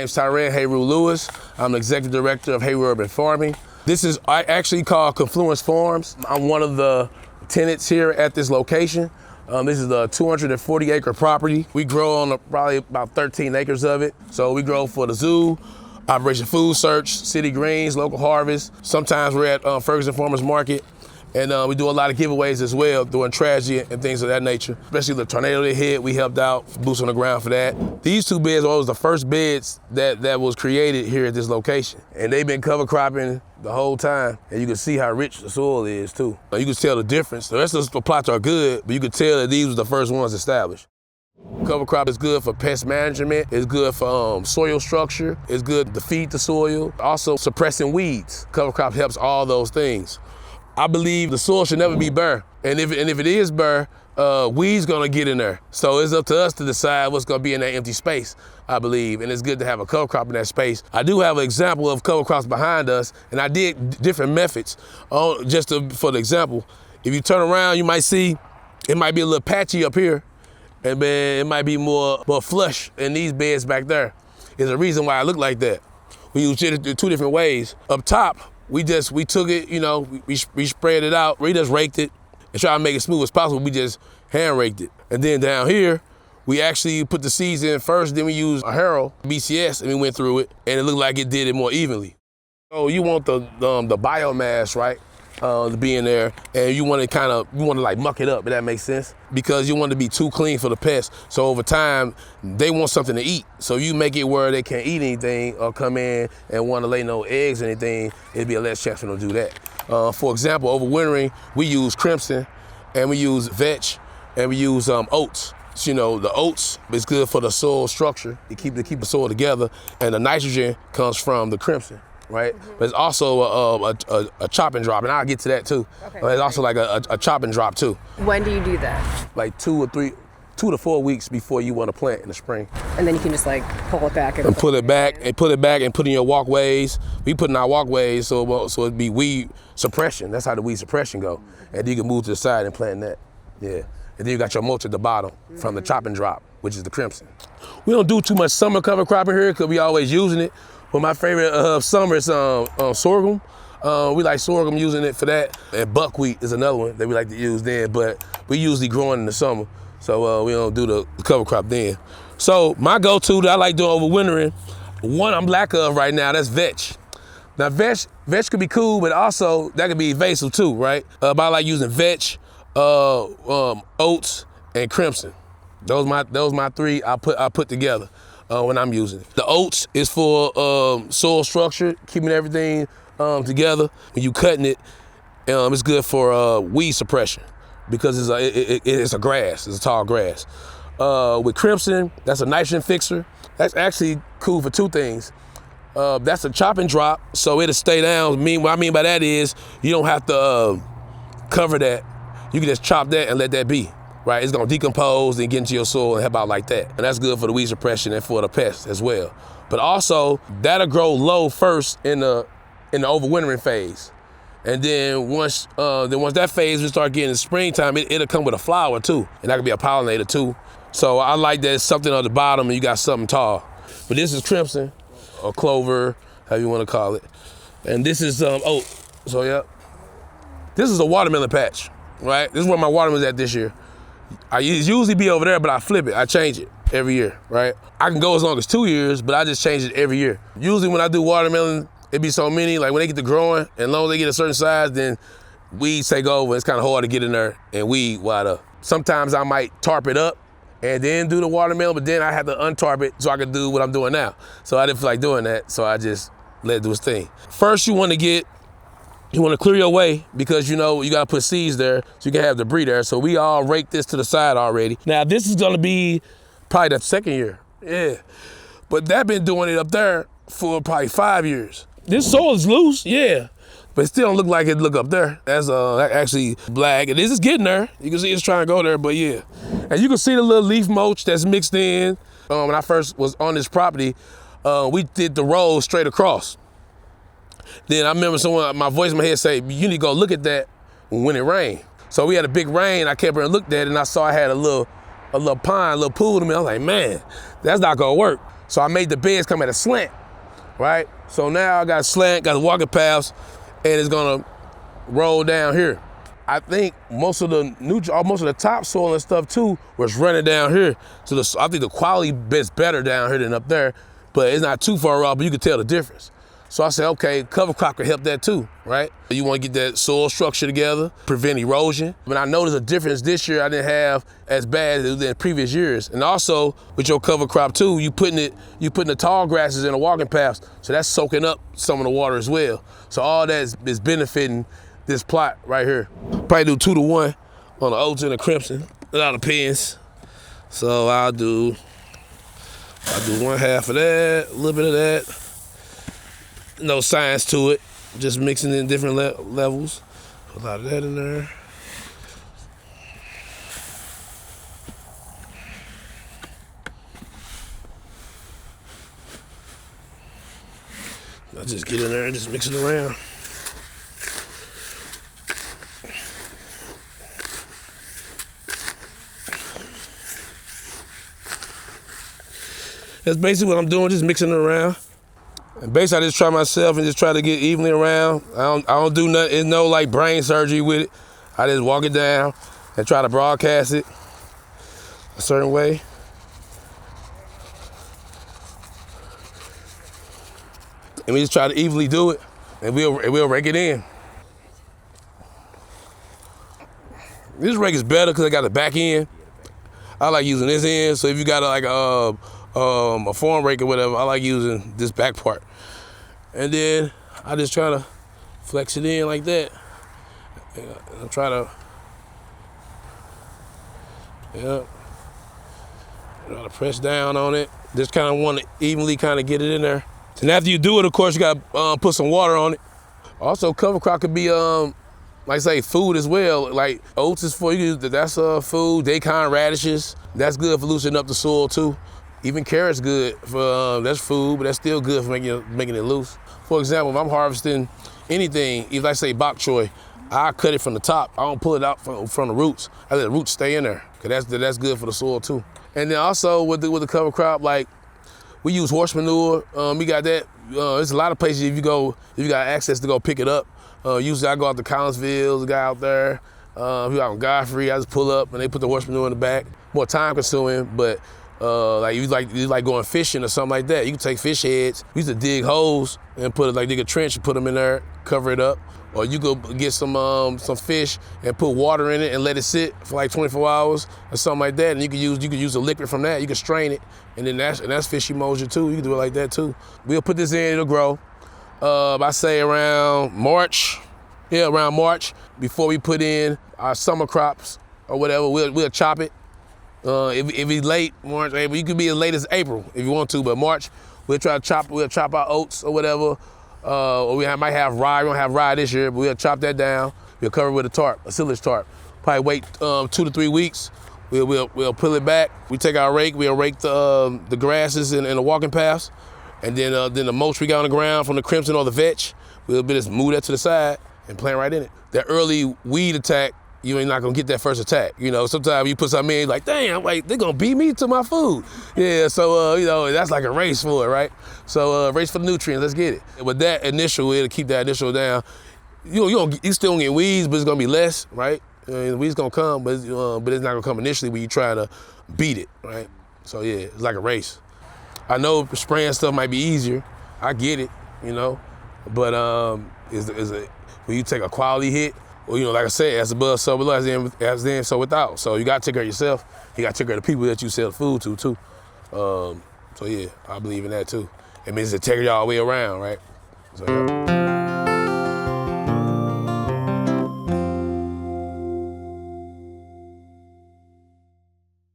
name's Tyrean Heru Lewis. I'm the executive director of Heru Urban Farming. This is actually called Confluence Farms. I'm one of the tenants here at this location. This is a 240-acre property. We grow on probably about 13 acres of it. So we grow for the zoo, Operation Food Search, City Greens, local harvest. Sometimes we're at Ferguson Farmers Market. And we do a lot of giveaways as well, doing tragedy and things of that nature. Especially the tornado that hit, we helped out, boots on the ground for that. These two beds was the first beds that was created here at this location. And they've been cover cropping the whole time. And you can see how rich the soil is too. You can tell the difference. The rest of the plots are good, but you can tell that these were the first ones established. Cover crop is good for pest management, it's good for soil structure, it's good to feed the soil, also suppressing weeds. Cover crop helps all those things. I believe the soil should never be bare. And if it is bare, weeds gonna get in there. So it's up to us to decide what's gonna be in that empty space, I believe. And it's good to have a cover crop in that space. I do have an example of cover crops behind us, and I did different methods. For the example, if you turn around, you might see it might be a little patchy up here, and then it might be more flush in these beds back there. There's a reason why I look like that. We use it two different ways. Up top, we took it, we spread it out, we just raked it and try to make it smooth as possible. We just hand raked it. And then down here, we actually put the seeds in first, then we used a Heru BCS and we went through it and it looked like it did it more evenly. So you want the biomass, right? To be in there, and you want to like muck it up, if that makes sense, because you want to be too clean for the pests. So over time, they want something to eat. So you make it where they can't eat anything or come in and want to lay no eggs or anything, it'd be a less chance for them to do that. For example, overwintering, we use crimson, and we use vetch, and we use oats. So, the oats is good for the soil structure, to keep the soil together, and the nitrogen comes from the crimson. Right, but it's also a chop and drop, and I'll get to that too. Okay. It's also like a chop and drop too. When do you do that? Like 2 to 4 weeks before you want to plant in the spring. And then you can just like pull it back and put it back and put in your walkways. We put in our walkways so it'd be weed suppression. That's how the weed suppression go. And then you can move to the side and plant that. Yeah. And then you got your mulch at the bottom from the chop and drop, which is the crimson. We don't do too much summer cover cropping here because we always using it. But my favorite summer is sorghum. We like sorghum, using it for that. And buckwheat is another one that we like to use then, but we usually growing in the summer. So we don't do the cover crop then. So my go-to that I like doing overwintering, one I'm lack of right now, that's vetch. Now vetch could be cool, but also that could be invasive too, right? But I like using vetch, oats, and crimson. Those my three I put together. When I'm using it. The oats is for soil structure, keeping everything together. When you cutting it, it's good for weed suppression because it's a grass, it's a tall grass. With crimson, that's a nitrogen fixer. That's actually cool for two things. That's a chop and drop, so it'll stay down. What I mean by that is you don't have to cover that. You can just chop that and let that be. Right, it's gonna decompose and get into your soil and help out like that. And that's good for the weed suppression and for the pests as well. But also, that'll grow low first in the overwintering phase. And then once that phase will start getting in the springtime, it'll come with a flower too. And that could be a pollinator too. So I like that it's something on the bottom and you got something tall. But this is crimson, or clover, however you wanna call it. And this is oat, so yeah. This is a watermelon patch, right? This is where my watermelon's at this year. I usually be over there, but I flip it. I change it every year, right? I can go as long as 2 years, but I just change it every year. Usually when I do watermelon, it be so many, like when they get to growing, and as long as they get a certain size, then weeds take over. It's kind of hard to get in there and weed wide up. Sometimes I might tarp it up and then do the watermelon, but then I have to untarp it so I can do what I'm doing now. So I didn't feel like doing that, so I just let it do its thing. First, you want to clear your way because you gotta put seeds there so you can have debris there. So we all raked this to the side already. Now this is gonna be probably the second year, yeah. But they've been doing it up there for probably 5 years. This soil is loose, yeah, but it still don't look like it look up there. That's actually black, and this is getting there. You can see it's trying to go there, but yeah. And you can see the little leaf mulch that's mixed in. When I first was on this property, we did the rows straight across. Then I remember my voice in my head say, you need to go look at that when it rained. So we had a big rain, I came here and looked at it, and I saw I had a little pond, a little pool to me. I was like, man, that's not gonna work. So I made the beds come at a slant, right? So now I got a slant, got the walking paths, and it's gonna roll down here. I think most of the topsoil and stuff too was running down here. So I think the quality is better down here than up there, but it's not too far off, but you can tell the difference. So I said, okay, cover crop can help that too, right? You want to get that soil structure together, prevent erosion. But I noticed a difference this year I didn't have as bad as in previous years. And also with your cover crop too, you putting the tall grasses in the walking paths, so that's soaking up some of the water as well. So all that is benefiting this plot right here. Probably do 2 to 1 on the oats and the crimson. It all depends. So I'll do 1/2 of that, a little bit of that. No science to it, just mixing in different levels. Put a lot of that in there. I just get in there and just mix it around. That's basically what I'm doing, just mixing it around. And basically, I just try myself and just try to get evenly around. I don't do nothing. There's no like brain surgery with it. I just walk it down and try to broadcast it a certain way. And we just try to evenly do it, and we'll rake it in. This rake is better because I got the back end. I like using this end. So if you got a farm rake or whatever, I like using this back part. And then I just try to flex it in like that. I try to, try to press down on it. Just kind of want to evenly kind of get it in there. And after you do it, of course, you got to put some water on it. Also, cover crop could be, like I say, food as well. Like oats is for you, that's food. Daikon radishes, that's good for loosening up the soil too. Even carrots good for, that's food, but that's still good for making it loose. For example, if I'm harvesting anything, if I say bok choy, I cut it from the top. I don't pull it out from the roots. I let the roots stay in there, because that's good for the soil too. And then also with the cover crop, like we use horse manure. We got that. There's a lot of places if you got access to go pick it up. Usually I go out to Collinsville, the guy out there. If you out in Godfrey, I just pull up and they put the horse manure in the back. More time consuming, but like you like going fishing or something like that. You can take fish heads. We used to dig holes and dig a trench and put them in there, cover it up. Or you go get some fish and put water in it and let it sit for like 24 hours or something like that. And you can use a liquid from that. You can strain it, and then that's fish emulsion too. You can do it like that too. We'll put this in, it'll grow. I say around March. Yeah, around March, before we put in our summer crops or whatever, we'll chop it. If it's late March, April, you could be as late as April if you want to, but March, we'll chop our oats or whatever. Or might have rye. We don't have rye this year, but we'll chop that down. We'll cover it with a tarp, a silage tarp. Probably wait 2 to 3 weeks. We'll pull it back. We take our rake. We'll rake the grasses and the walking paths, and then the mulch we got on the ground from the crimson or the vetch. We'll just move that to the side and plant right in it. That early weed attack, you ain't not gonna get that first attack. Sometimes you put something in, like, damn, they're gonna beat me to my food. Yeah, so, that's like a race for it, right? So, race for the nutrients, let's get it. With that initial, it'll keep that initial down. You still gonna get weeds, but it's gonna be less, right? The weeds gonna come, but it's not gonna come initially when you try to beat it, right? So, yeah, it's like a race. I know spraying stuff might be easier. I get it, but when you take a quality hit, well, like I said, as above, so below, as then, so without. So you gotta take care of yourself. You gotta take care of the people that you sell food to too. So yeah, I believe in that too. It means integrity all the way around, right? So yeah.